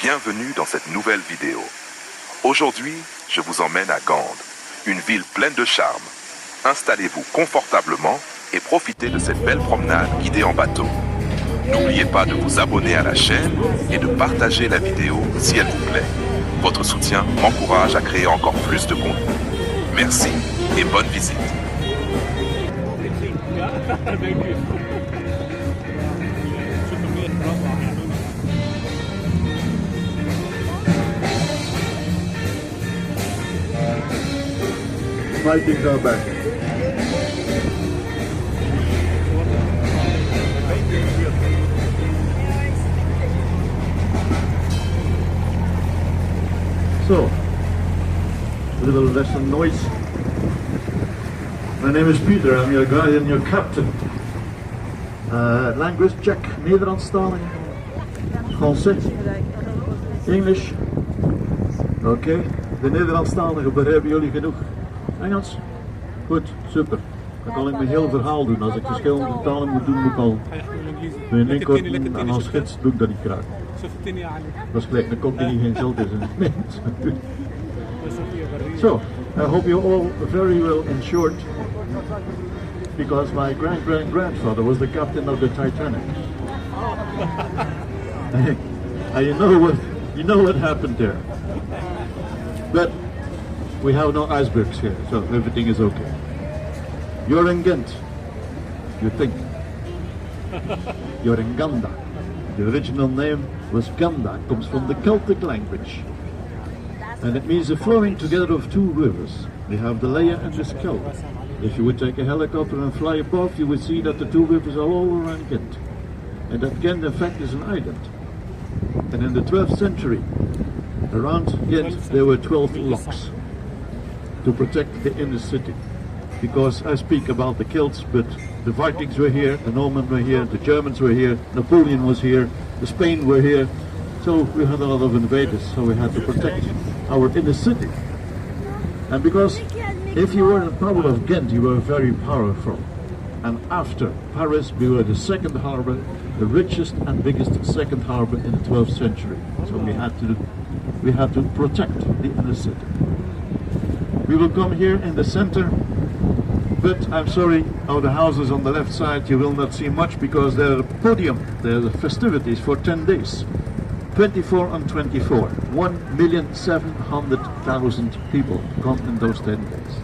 bienvenue dans cette nouvelle vidéo. Aujourd'hui, je vous emmène à Gand, une ville pleine de charme. Installez-vous confortablement et profitez de cette belle promenade guidée en bateau. N'oubliez pas de vous abonner à la chaîne et de partager la vidéo si elle vous plaît. Votre soutien m'encourage à créer encore plus de contenu. Merci et bonne visite. Vikings are back. So, a little less noise. My name is Peter, I'm your guide and your captain. Language check, Nederlandstalig, Français, English. Oké, de Nederlandstaligen begrijpen jullie genoeg. Engels? Goed, super. Dan kan ik mijn heel verhaal doen. Als ik verschillende talen moet doen, moet ik al mijn inkorten en als gids doe ik dat niet graag. Dat is gelijk een kok die geen geld is in het mens. So, I hope you all very well insured, because my grandfather was the captain of the Titanic. And you know what happened there. But we have no icebergs here, so everything is okay. You're in Ghent, you think. You're in Ganda. The original name was Ganda, it comes from the Celtic language. And it means the flowing together of two rivers. We have the Leia and the Skell. If you would take a helicopter and fly above, you would see that the two rivers are all around Ghent. And that Ghent, in fact, is an island. And in the 12th century, around Ghent, there were 12 locks to protect the inner city. Because I speak about the Celts, but the Vikings were here, the Normans were here, the Germans were here, Napoleon was here, the Spain were here. So we had a lot of invaders, so we had to protect our inner city. And because if you were in the power of Ghent, you were very powerful. And after Paris, we were the second harbor, the richest and biggest second harbor in the 12th century. So we had to protect the inner city. We will come here in the center, but I'm sorry, of the houses on the left side you will not see much because they're a podium, they're the festivities for 10 days. 24 on 24, 1,700,000 people come in those 10 days.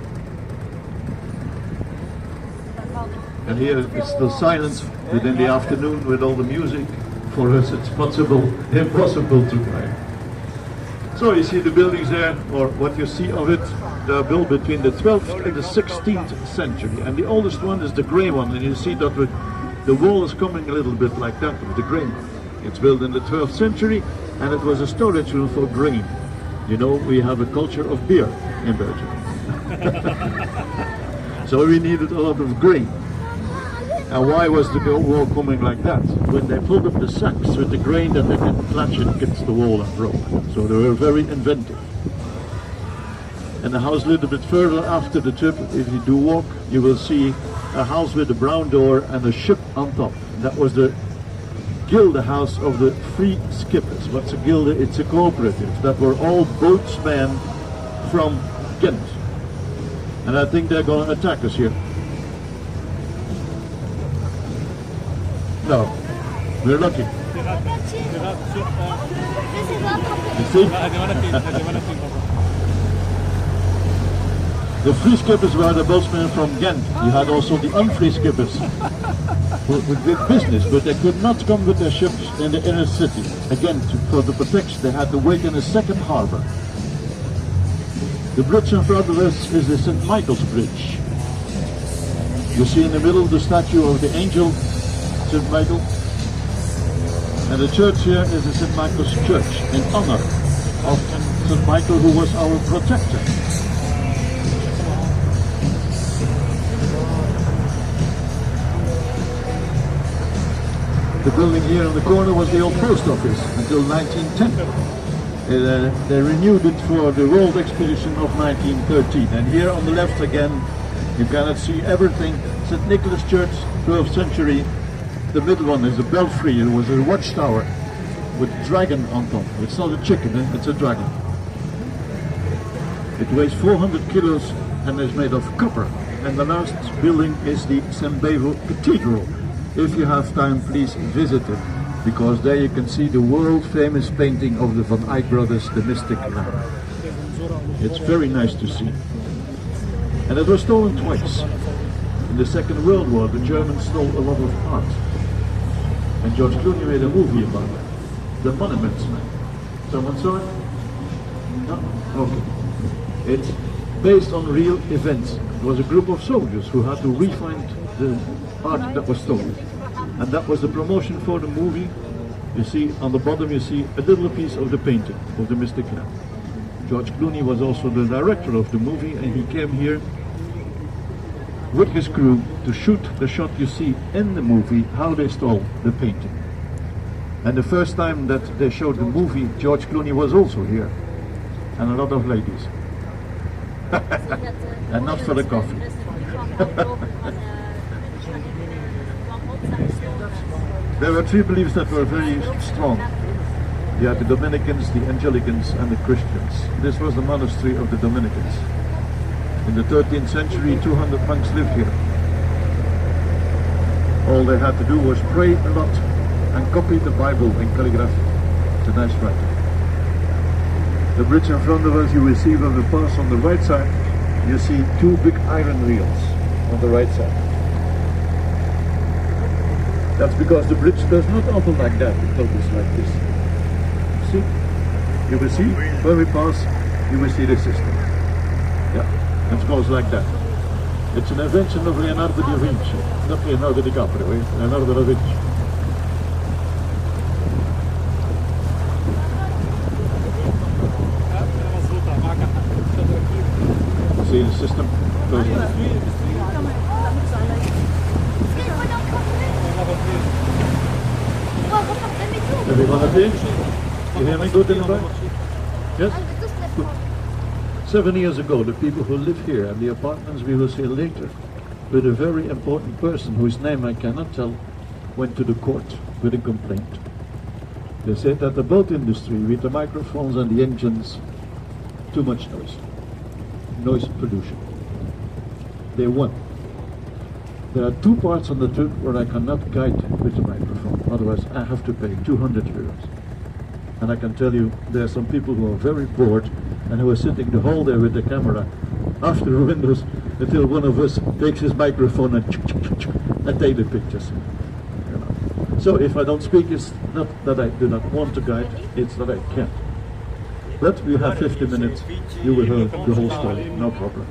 And here it's still silent, but in the afternoon with all the music, for us it's impossible to play. So you see the buildings there, or what you see of it, they are built between the 12th and the 16th century. And the oldest one is the grey one, and you see that the wall is coming a little bit like that, with the grey one. It's built in the 12th century, and it was a storage room for grain. You know, we have a culture of beer in Belgium. So we needed a lot of grain. And why was the wall coming like that? When they pulled up the sacks with the grain, that they didn't clutch it against the wall and broke. So they were very inventive. And the house a little bit further after the trip, if you do walk, you will see a house with a brown door and a ship on top. That was the Gilde house of the free skippers. What's a Gilde? It's a cooperative that were all boatsmen from Ghent. And I think they're going to attack us here. No, we're lucky. You see? The free skippers were the boatsmen from Ghent. You had also the unfree skippers who did business, but they could not come with their ships in the inner city. Again, for the protection, they had to wait in a second harbor. The bridge in front of us is the St. Michael's Bridge. You see in the middle the statue of the angel, St. Michael. And the church here is the St. Michael's Church in honor of St. Michael, who was our protector. The building here in the corner was the old post office until 1910. They renewed it for the World Exposition of 1913. And here on the left again, you cannot see everything. St. Nicholas Church, 12th century. The middle one is a belfry, it was a watchtower. with dragon on top. It's not a chicken, it's a dragon. It weighs 400 kilos and is made of copper. And the last building is the Sembevo Cathedral. If you have time, please visit it, because there you can see the world famous painting of the Van Eyck brothers, the Mystic Lamp. It's very nice to see. And it was stolen twice. In the Second World War, the Germans stole a lot of art. And George Clooney made a movie about it. The Monuments Man. Someone saw it? No? Okay. It's based on real events. It was a group of soldiers who had to re-find the art that was stolen. And that was the promotion for the movie. You see, on the bottom you see a little piece of the painting of the Mystic Lamp. George Clooney was also the director of the movie, and he came here with his crew to shoot the shot you see in the movie, how they stole the painting. And the first time that they showed the movie, George Clooney was also here, and a lot of ladies. And not for the coffee. There were three beliefs that were very strong. You had the Dominicans, the Angelicans, and the Christians. This was the monastery of the Dominicans. In the 13th century, 200 monks lived here. All they had to do was pray a lot and copy the Bible in calligraphy. It's a nice writing. The bridge in front of us, you will see when we pass on the right side, you see two big iron wheels on the right side. That's because the bridge does not open like that, it opens like this. See? You will see, when we pass, you will see the system. Yeah, it goes like that. It's an invention of Leonardo da Vinci, not Leonardo DiCaprio, Leonardo da Vinci. See the system goes like. Everyone up here? You hear me good in the back? Yes? Good. 7 years ago, the people who live here and the apartments we will see later, with a very important person whose name I cannot tell, went to the court with a complaint. They said that the boat industry, with the microphones and the engines, too much noise pollution. They won. There are two parts on the trip where I cannot guide with the microphone, otherwise I have to pay 200 euros. And I can tell you, there are some people who are very bored and who are sitting the whole day with the camera after the windows until one of us takes his microphone and take the pictures. You know. So if I don't speak, it's not that I do not want to guide, it's that I can't. But we have 50 minutes, you will hear the whole story, no problem.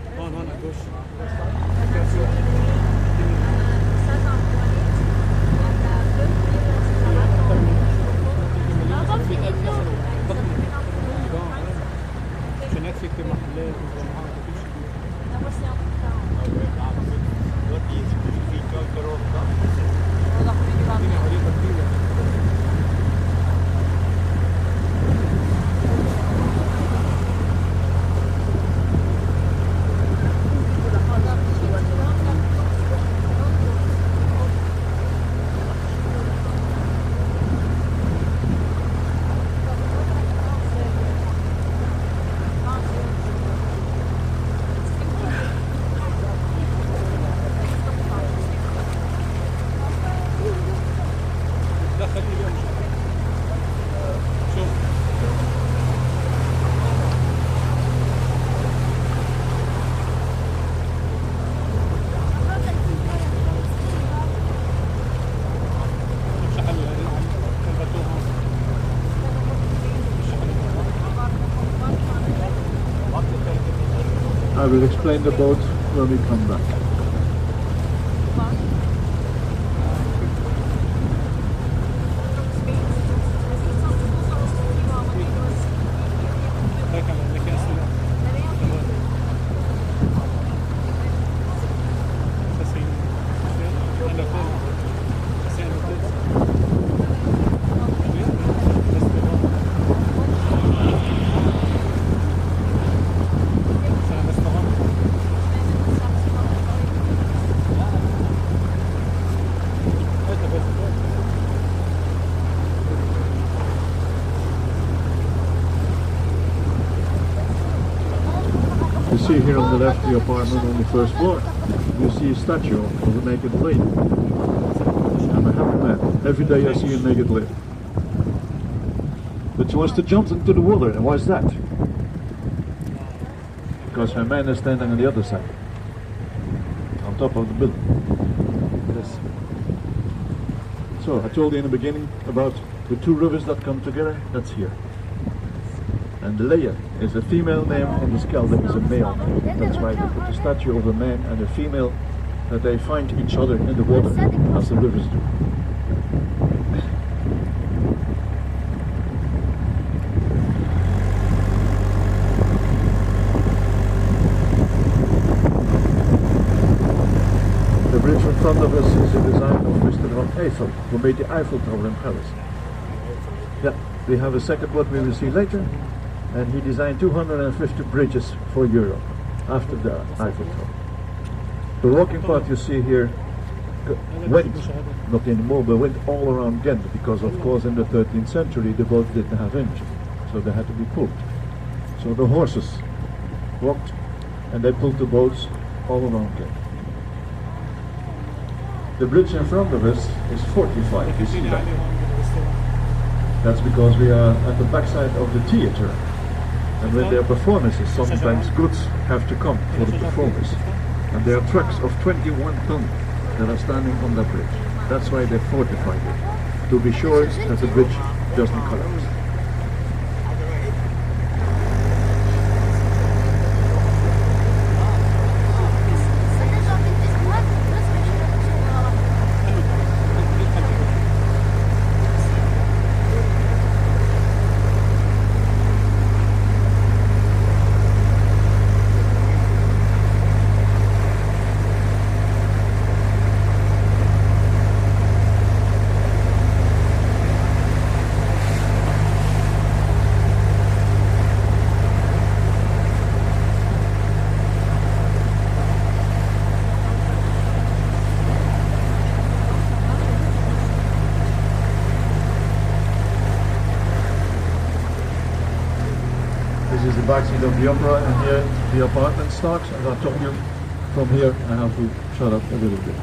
I will explain the boat when we come back. see here on the left the apartment on the first floor. You see a statue of a naked lady. I'm a happy man. Every day I see a naked lady. But she wants to jump into the water, and why is that? Because her man is standing on the other side, on top of the building. Yes. So I told you in the beginning about the two rivers that come together. That's here. And the Leia is a female name, and the Skelde is a male name. That's why they put a statue of a man and a female, that they find each other in the water, as the rivers do. The bridge in front of us is a design of Mr. Van Eiffel, who made the Eiffel Tower in Paris. Yeah, we have a second one we will see later, and he designed 250 bridges for Europe after the Eiffel Tower. The walking path you see here went, not anymore, but went all around Ghent, because of course in the 13th century the boats didn't have engines, so they had to be pulled. So the horses walked, and they pulled the boats all around Ghent. The bridge in front of us is 45, you see that? That's because we are at the backside of the theater, and when there are performances, sometimes goods have to come for the performance. And there are trucks of 21 tons that are standing on that bridge. That's why they fortified it, to be sure that the bridge doesn't collapse. This is the backseat of the opera, and here the apartment starts. As I told you, from here I have to shut up a little bit.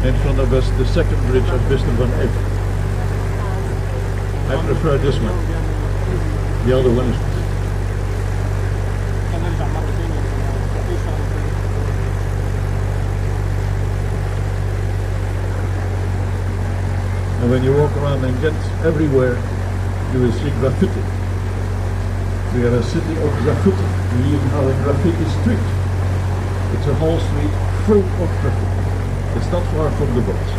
In front of us, the second bridge of Mr. Van Eyck. I prefer this one. The other one is. And when you walk around in Ghent, everywhere you will see graffiti. We are a city of graffiti. We even have a graffiti street. It's a whole street full of graffiti. It's not far from the boats.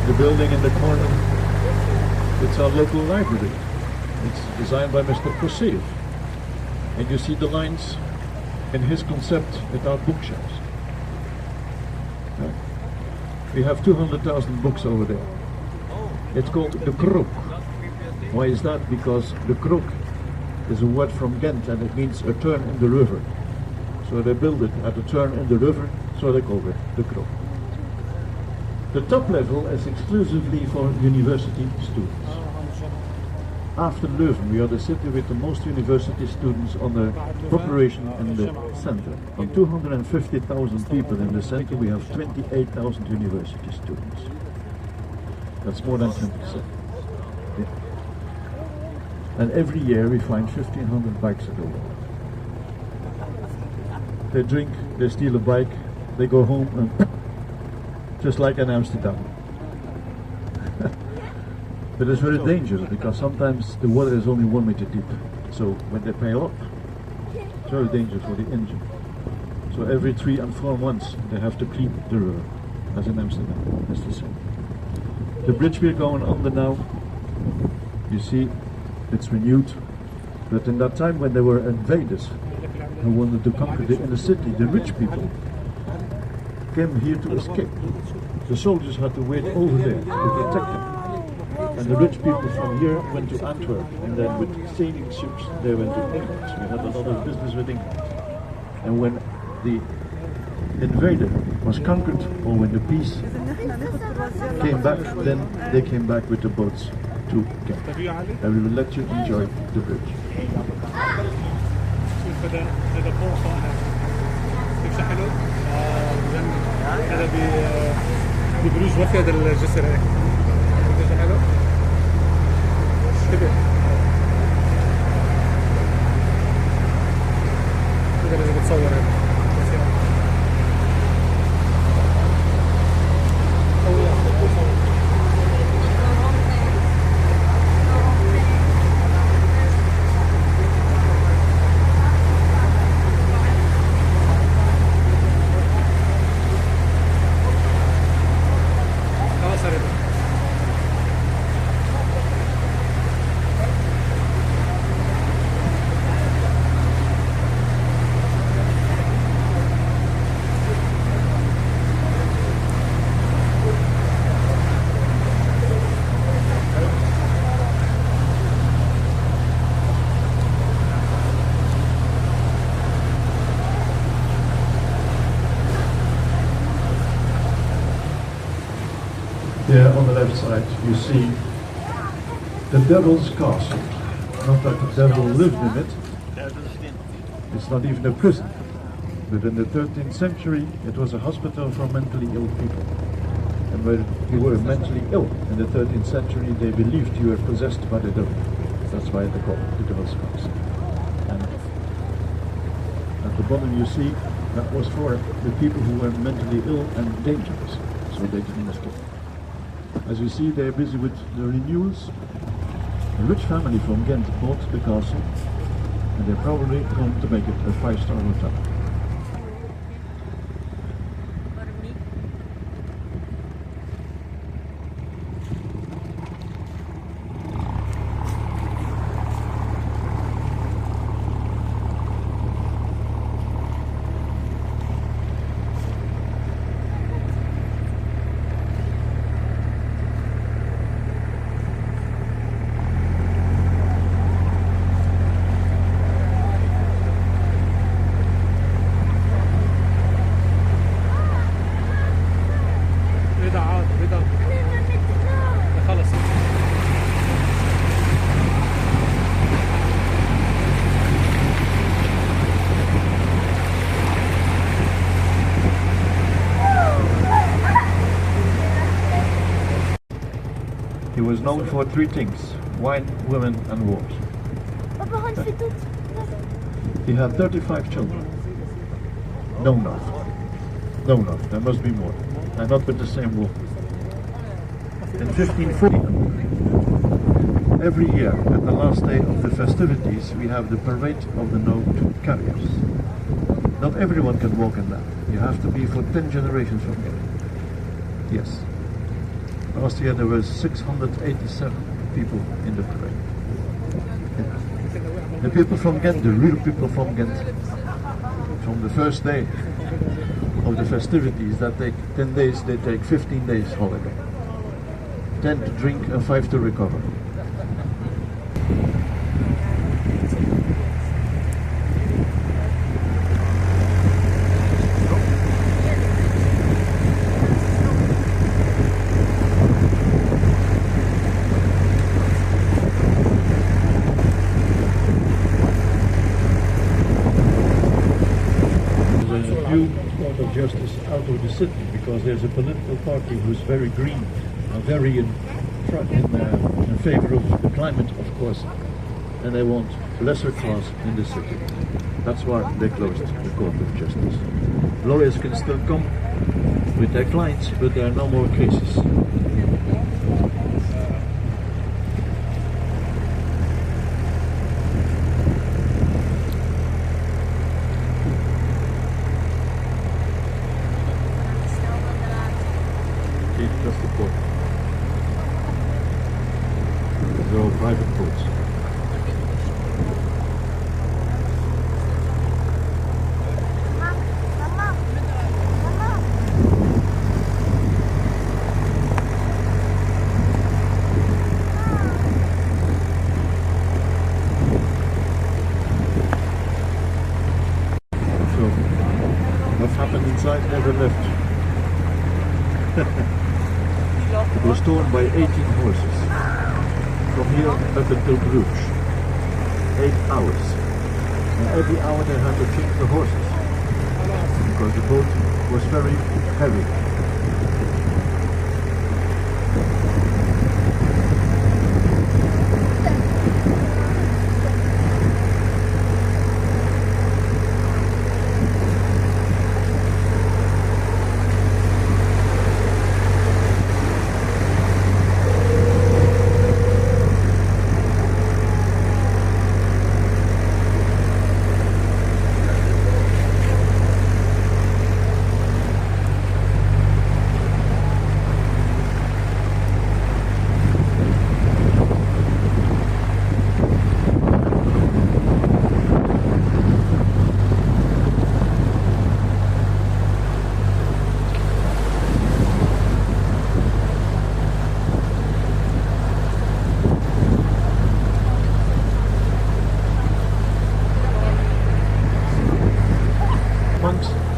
The building in the corner, it's our local library. It's designed by Mr. Perceive. And you see the lines in his concept at our bookshelves. We have 200,000 books over there. It's called the krook. Why is that? Because the krook is a word from Ghent and it means a turn in the river. So they build it at a turn in the river, so they call it the krook. The top level is exclusively for university students. After Leuven, we are the city with the most university students on the population in the center. On 250,000 people in the center, we have 28,000 university students. That's more than 20%. Yeah. And every year we find 1,500 bikes at the wall. They drink, they steal a bike, they go home, and just like in Amsterdam. But it's very dangerous because sometimes the water is only 1 meter deep. So when they pile up, it's very dangerous for the engine. So every 3 and 4 months they have to clean the river, as in Amsterdam. That's the same. The bridge we're going under now, you see, it's renewed. But in that time when there were invaders who wanted to conquer the inner city, the rich people came here to escape. The soldiers had to wait over there to protect them. And the rich people from here went to Antwerp, and then with sailing ships they went to England. We had a lot of business with England. And when the invader was conquered, or when the peace came back, then they came back with the boats to Ghent. And we will let you enjoy the bridge. بروج وفيد الجسر هيك حلو كده كده لازم تصور هيك There on the left side you see the Devil's Castle. Not that the devil lived in it, it's not even a prison. But in the 13th century it was a hospital for mentally ill people. And when you were mentally ill in the 13th century they believed you were possessed by the devil. That's why they call it the Devil's Castle. And at the bottom you see that was for the people who were mentally ill and dangerous, so they didn't escape. As you see, they're busy with the renewals. A rich family from Ghent bought the castle, and they're probably going to make it a 5-star hotel. He was known for 3 things: wine, women and wars. He had 35 children. No, there must be more. And not with the same woman. In 1540, every year at the last day of the festivities we have the parade of the no-two carriers. Not everyone can walk in that. You have to be for 10 generations from here. Yes. Last year there were 687 people in the parade. Yeah. The people from Ghent, the real people from Ghent, from the first day, of the festivities that take 10 days, they take 15 days holiday. 10 to drink and 5 to recover. Of justice out of the city, because there's a political party who's very green and very in favor of the climate, of course, and they want lesser class in the city. That's why they closed the Court of Justice. Lawyers can still come with their clients, but there are no more cases. Just the port. They're all private ports. So, what happened inside never left. It was torn by 18 horses, from here up until Bruges. 8 hours. And every hour they had to change the horses, because the boat was very heavy.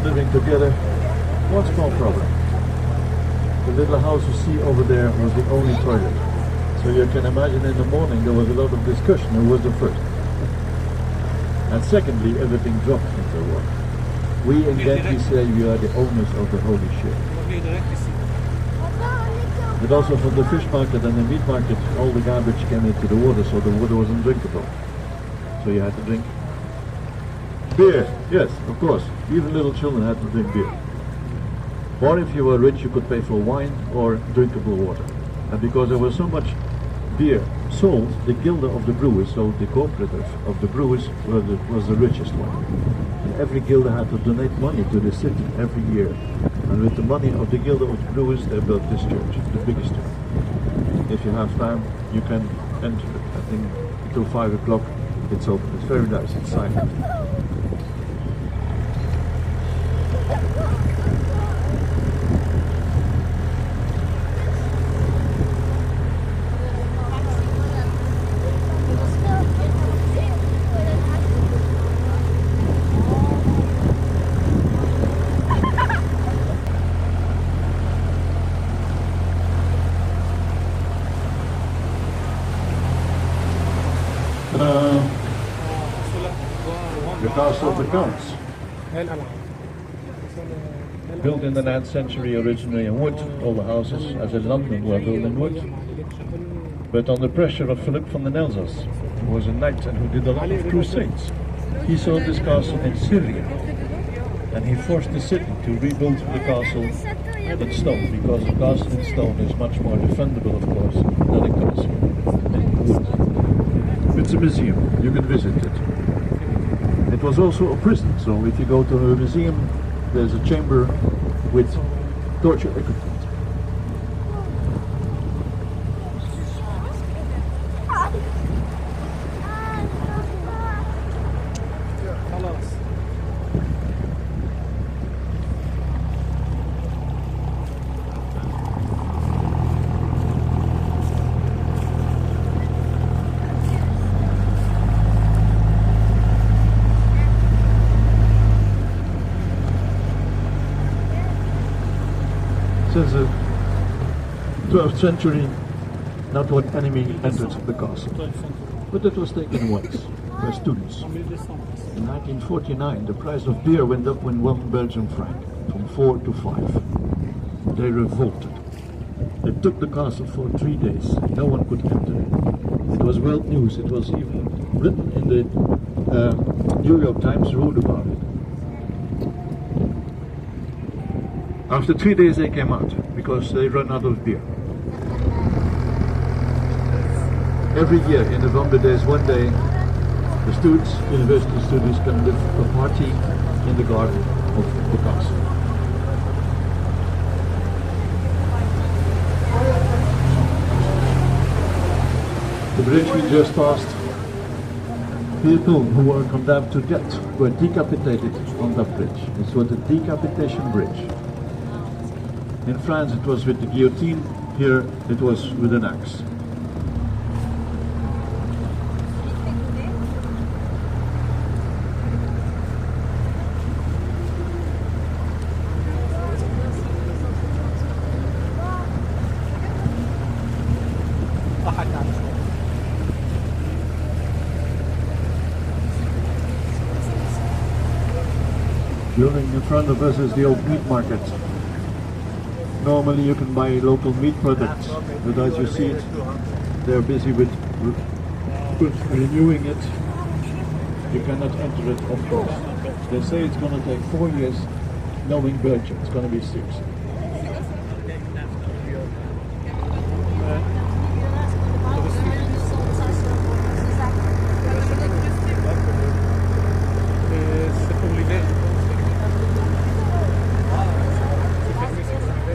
Living together, one small problem. The little house you see over there was the only toilet. So you can imagine in the morning there was a lot of discussion who was the first. And secondly, everything dropped into the water. We in Ghent, we say we are the owners of the holy ship. But also from the fish market and the meat market, all the garbage came into the water, so the water was undrinkable. So you had to drink beer, yes, of course. Even little children had to drink beer. Or if you were rich, you could pay for wine or drinkable water. And because there was so much beer sold, the gilde of the brewers, so the cooperative of the brewers, was the richest one. And every gilde had to donate money to the city every year. And with the money of the gilde of the brewers, they built this church, the biggest church. If you have time, you can enter it. I think until 5 o'clock it's open. It's very nice, it's silent. The castle of the counts. Built in the 9th century originally in wood, all the houses, as in London, were built in wood. But on the pressure of Philip van den Elzas, who was a knight and who did a lot of crusades, he saw this castle in Syria. And he forced the city to rebuild the castle in stone, because a castle in stone is much more defendable, of course, than a castle in wood. It's a museum, you can visit it. It was also a prison, so if you go to a museum, there's a chamber with torture equipment. 12th century, not one enemy entered the castle. But it was taken once by students. In 1949, the price of beer went up with 1 Belgian franc, from 4 to 5. They revolted. They took the castle for 3 days. No one could enter. It was world news. It was even written in the New York Times wrote about it. After 3 days they came out because they ran out of beer. Every year in November there's one day the students, university students, can live a party in the garden of the castle. The bridge we just passed, people who were condemned to death were decapitated on that bridge. It was a decapitation bridge. In France it was with the guillotine, here it was with an axe. Building in front of us is the old meat market. Normally you can buy local meat products, but as you see it, they're busy with renewing it. You cannot enter it, of course. They say it's going to take 4 years, knowing Belgium, it's going to be 6.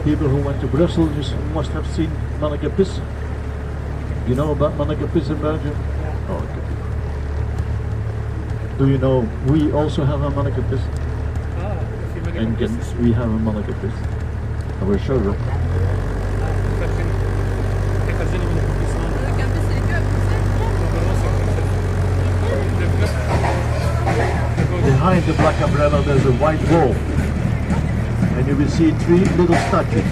People who went to Brussels must have seen Manneke Pis. You know about Manneke Pis in Belgium? Oh, okay. Do you know we also have a Manneke Pis? And we have a Manneke Pis. I will show you. Behind the black umbrella there's a white wall. And you will see 3 little statues. The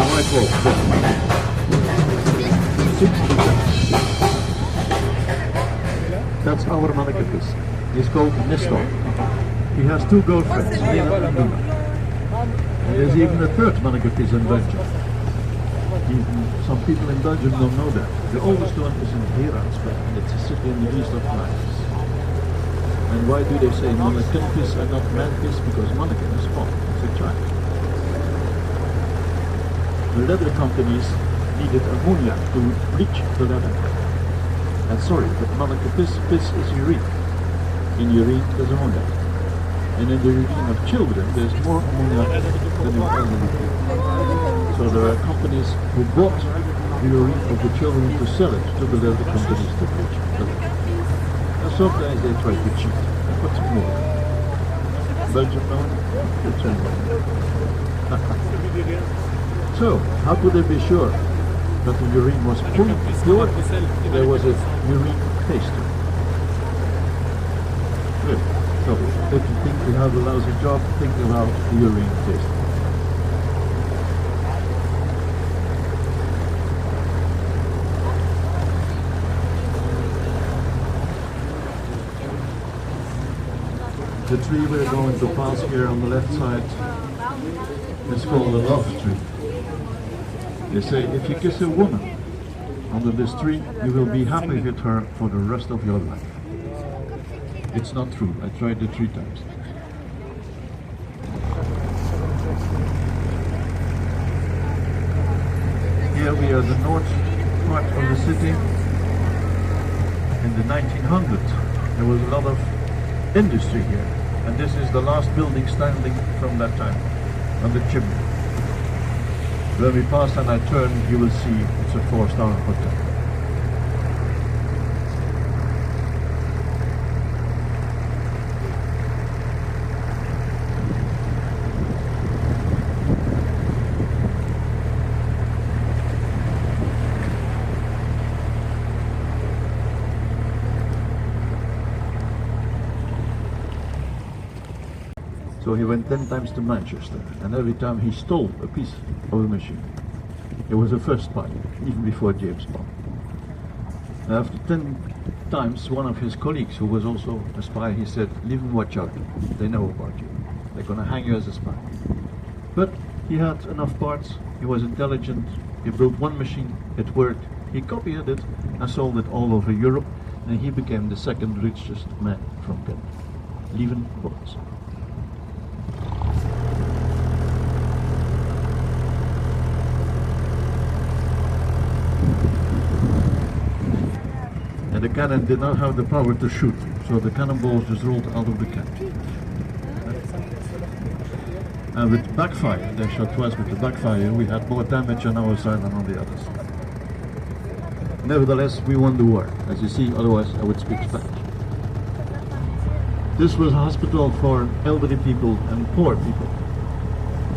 white wall. That's our Manneke Pis. He's called Nestor. He has 2 girlfriends, Lena and Luna. And there's even a 3rd Manneke Pis in Belgium. Even some people in Belgium don't know that. The oldest one is in Heradsberg, and it's a city in the east of France. And why do they say Manneken-Pis and not man-Pis? Because Manneken is small, it's a child. The leather companies needed ammonia to bleach the leather. And sorry, but Manneken-Pis is urine. In urine there's ammonia. And in the urine of children there's more ammonia than in elderly people. So there are companies who bought the urine of the children to sell it to the leather companies to bleach the leather. Sometimes they try to cheat. What's more? Belgium now? So, how could they be sure that the urine was pure? There was a urine taster. Good. So, if you think you have a lousy job, think about the urine taster. The tree we're going to pass here on the left side is called a love tree. They say if you kiss a woman under this tree, you will be happy with her for the rest of your life. It's not true. I tried it 3 times. Here we are the north part of the city. In the 1900s, there was a lot of industry here. And this is the last building standing from that time, on the chimney. When we pass and I turn, you will see it's a 4-star hotel. So So he went 10 times to Manchester, and every time he stole a piece of a machine. It was a first spy, even before James Bond. And after 10 times, one of his colleagues, who was also a spy, he said, "Leave them, watch out, they know about you. They're gonna hang you as a spy." But he had enough parts, he was intelligent, he built one machine, it worked, he copied it and sold it all over Europe, and he became the second richest man from Ghent, leaving bonds. And the cannon did not have the power to shoot, so the cannonballs just rolled out of the cannon. And with backfire, they shot twice with the backfire, we had more damage on our side than on the other side. Nevertheless, we won the war. As you see, otherwise I would speak Spanish. This was a hospital for elderly people and poor people.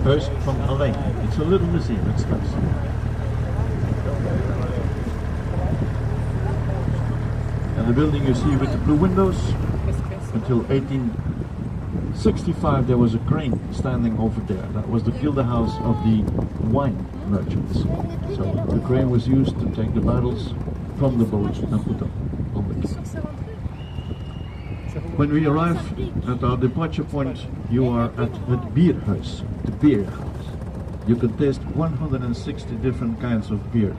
First from Alain. It's a little museum, it's nice. And the building you see with the blue windows, until 1865 there was a crane standing over there. That was the gilde house of the wine merchants. So the crane was used to take the barrels from the boats and put them on the quay. When we arrive at our departure point, you are at het bierhuis, the beer house. You can taste 160 different kinds of beer.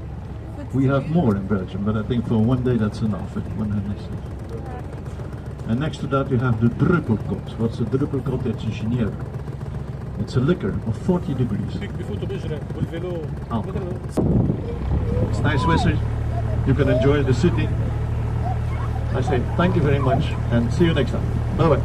We have more in Belgium, but I think for one day that's enough. 160. And next to that you have the druppelkot. What's a druppelkot? It's a Geneva. It's a liquor of 40 degrees. Oh. It's nice weather. You can enjoy the city. I say thank you very much and see you next time. Bye bye.